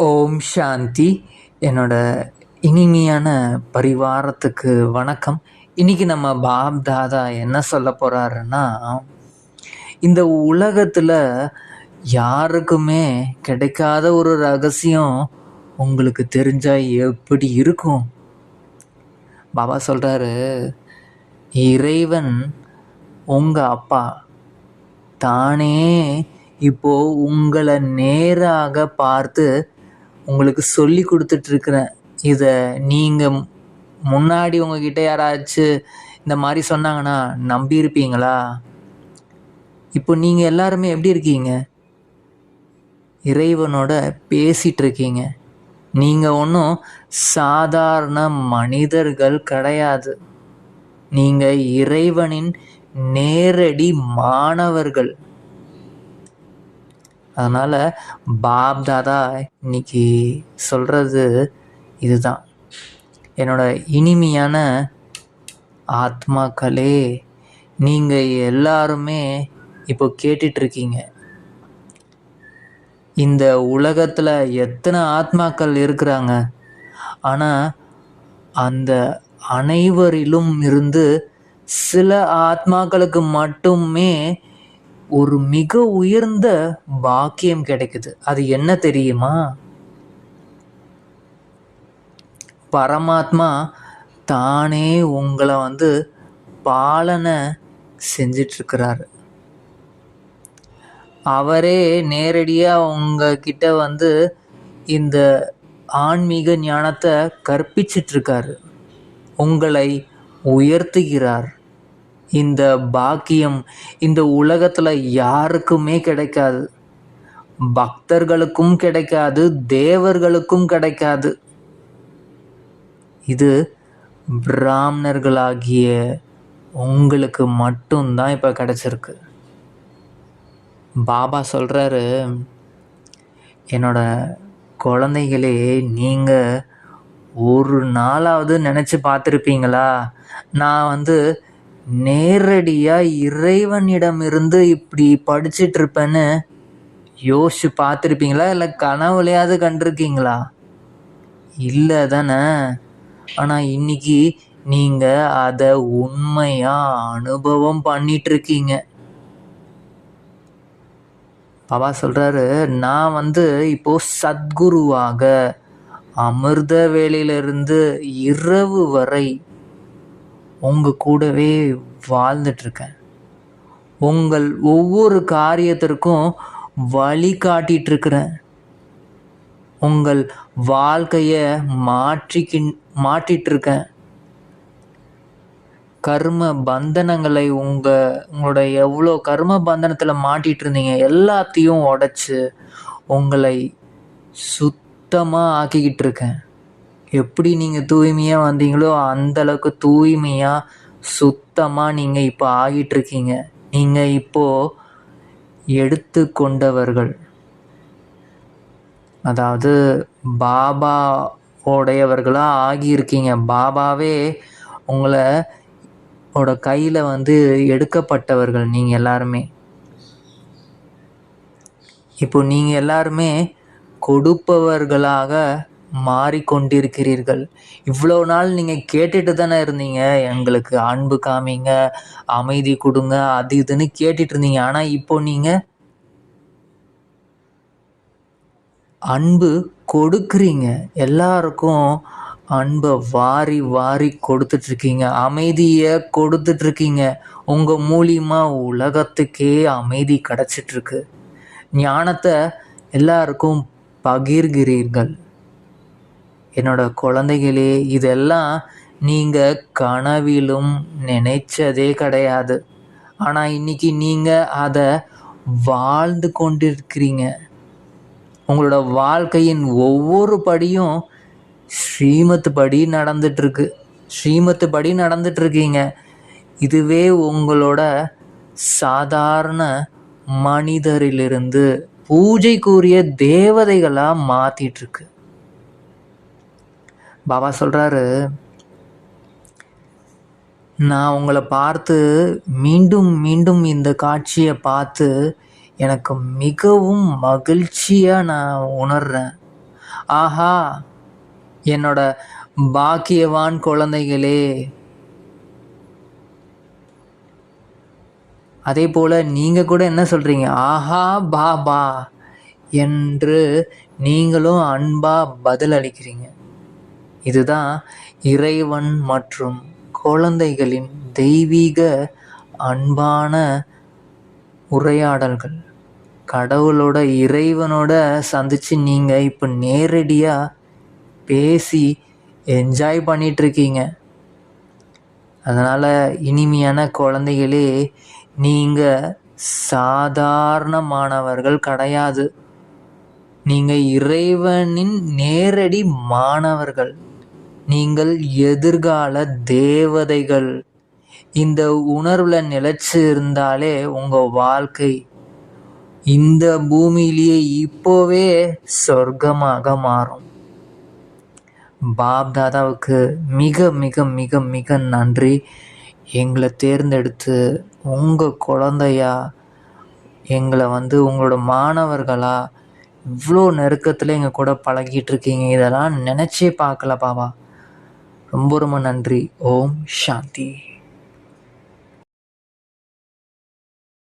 ஓம் சாந்தி. என்னோட இனிமையான பரிவாரத்துக்கு வணக்கம். இன்னைக்கு நம்ம பாப் தாதா என்ன சொல்ல போறாருன்னா, இந்த உலகத்துல யாருக்குமே கிடைக்காத ஒரு ரகசியம் உங்களுக்கு தெரிஞ்சா எப்படி இருக்கும்? பாபா சொல்றாரு, இறைவன் உங்க அப்பா தானே இப்போ உங்களை நேராக பார்த்து உங்களுக்கு சொல்லி கொடுத்துட்ருக்குறேன். இதை நீங்கள் முன்னாடி உங்ககிட்ட யாராச்சும் இந்த மாதிரி சொன்னாங்கன்னா நம்பியிருப்பீங்களா? இப்போ நீங்கள் எல்லாருமே எப்படி இருக்கீங்க? இறைவனோட பேசிகிட்டு இருக்கீங்க. நீங்கள் ஒன்றும் சாதாரண மனிதர்கள் கிடையாது. நீங்கள் இறைவனின் நேரடி மாணவர்கள். அதனால் பாப் தாதா இன்னைக்கு சொல்கிறது இதுதான். என்னோட இனிமையான ஆத்மாக்களே, நீங்கள் எல்லாருமே இப்போ கேட்டுட்ருக்கீங்க. இந்த உலகத்தில் எத்தனை ஆத்மாக்கள் இருக்கிறாங்க, ஆனால் அந்த அனைவரிலும் இருந்து சில ஆத்மாக்களுக்கு மட்டுமே ஒரு மிக உயர்ந்த பாக்கியம் கிடைக்குது. அது என்ன தெரியுமா? பரமாத்மா தானே உங்களை பாலனை செஞ்சிட்ருக்கிறாரு. அவரே நேரடியாக உங்ககிட்ட இந்த ஆன்மீக ஞானத்தை கற்பிச்சிட்ருக்காரு. உங்களை உயர்த்துகிறார். இந்த பாக்கியம் இந்த உலகத்தில் யாருக்குமே கிடைக்காது. பக்தர்களுக்கும் கிடைக்காது, தேவர்களுக்கும் கிடைக்காது. இது பிராமணர்களாகிய உங்களுக்கு மட்டும்தான் இப்போ கிடைச்சிருக்கு. பாபா சொல்கிறாரு, என்னோட குழந்தைகளே, நீங்கள் ஒரு நாளாவது நினச்சி பார்த்துருப்பீங்களா, நான் நேரடியாக இறைவனிடமிருந்து இப்படி படிச்சிட்ருப்பேன்னு யோசிச்சு பார்த்துருப்பீங்களா? இல்லை கனவுலையாவது கண்டிருக்கீங்களா? இல்லை தானே? ஆனால் இன்னைக்கு நீங்கள் அதை உண்மையாக அனுபவம் பண்ணிகிட்ருக்கீங்க. பாபா சொல்கிறாரு, நான் இப்போது சத்குருவாக அமிர்த வேளையிலிருந்து இரவு வரை உங்கள் கூடவே வாழ்ந்துட்டுருக்கேன். உங்கள் ஒவ்வொரு காரியத்திற்கும் வழி காட்டிகிட்ருக்கிறேன். உங்கள் வாழ்க்கையை மாற்றிகிட்ருக்கேன். கர்ம பந்தனங்களை உங்களோட எவ்வளோ கர்ம பந்தனத்தில் மாட்டிகிட்டு இருந்தீங்க எல்லாத்தையும் உடைச்சி உங்களை சுத்தமாக ஆக்கிக்கிட்டு இருக்கேன். எப்படி நீங்கள் தூய்மையாக வந்தீங்களோ அந்தளவுக்கு தூய்மையாக சுத்தமாக நீங்கள் இப்போ ஆகிட்டுருக்கீங்க. நீங்கள் இப்போது எடுத்து கொண்டவர்கள், அதாவது பாபா உடையவர்களாக ஆகியிருக்கீங்க. பாபாவே உங்களை கையில் எடுக்கப்பட்டவர்கள் நீங்கள் எல்லாருமே. இப்போ நீங்கள் எல்லாருமே கொடுப்பவர்களாக மாறிக்கொண்டிருக்கிறீர்கள். இவ்வளோ நாள் நீங்கள் கேட்டுட்டு தானே இருந்தீங்க, எங்களுக்கு அன்பு காமிங்க, அமைதி கொடுங்க, அது இதுன்னு கேட்டுட்டு இருந்தீங்க. ஆனால் இப்போ நீங்கள் அன்பு கொடுக்குறீங்க. எல்லாருக்கும் அன்பை வாரி வாரி கொடுத்துட்ருக்கீங்க. அமைதியை கொடுத்துட்ருக்கீங்க. உங்கள் மூலியமாக உலகத்துக்கே அமைதி கிடச்சிட்ருக்கு. ஞானத்தை எல்லாருக்கும் பகிர்கிறீர்கள். என்னோட குழந்தைகளே, இதெல்லாம் நீங்கள் கனவிலும் நினைச்சதே கிடையாது. ஆனால் இன்னைக்கு நீங்கள் அதை வாழ்ந்து கொண்டிருக்கிறீங்க. உங்களோட வாழ்க்கையின் ஒவ்வொரு படியும் ஸ்ரீமத் படி நடந்துட்டுருக்கு. ஸ்ரீமத்து படி நடந்துட்டுருக்கீங்க. இதுவே உங்களோட சாதாரண மனிதரிலிருந்து பூஜைக்குரிய தேவதைகளாக மாற்றிட்டுருக்கு. பாபா சொல்கிறாரு, நான் உங்களை பார்த்து மீண்டும் மீண்டும் இந்த காட்சியை பார்த்து எனக்கு மிகவும் மகிழ்ச்சியாக நான் உணர்கிறேன். ஆஹா, என்னோட பாக்கியவான் குழந்தைகளே! அதே போல நீங்க கூட என்ன சொல்றீங்க? ஆஹா பாபா என்று நீங்களும் அன்பா பதில் அளிக்கிறீங்க. இதுதான் இறைவன் மற்றும் குழந்தைகளின் தெய்வீக அன்பான உரையாடல்கள். கடவுளோட இறைவனோட சந்திச்சு நீங்க இப்போ நேரடியா பேசி என்ஜாய் பண்ணிட்டு இருக்கீங்க. அதனால இனிமையான குழந்தைகளே, நீங்க சாதாரணமானவர்கள் கிடையாது. நீங்க இறைவனின் நேரடி மாணவர்கள். நீங்கள் எதிர்கால தேவதைகள். இந்த உணர்வுல நிலைச்சு இருந்தாலே உங்க வாழ்க்கை இந்த பூமியிலேயே இப்போவே சொர்க்கமாக மாறும். பாப் தாதாவுக்கு மிக மிக மிக மிக நன்றி. எங்களை தேர்ந்தெடுத்து உங்கள் குழந்தையா எங்களை உங்களோட மாணவர்களா இவ்வளோ நெருக்கத்தில் எங்கள் கூட பழகிட்டு இருக்கீங்க. இதெல்லாம் நினச்சே பார்க்கல பாபா. ரொம்ப ரொம்ப நன்றி. ஓம் சாந்தி.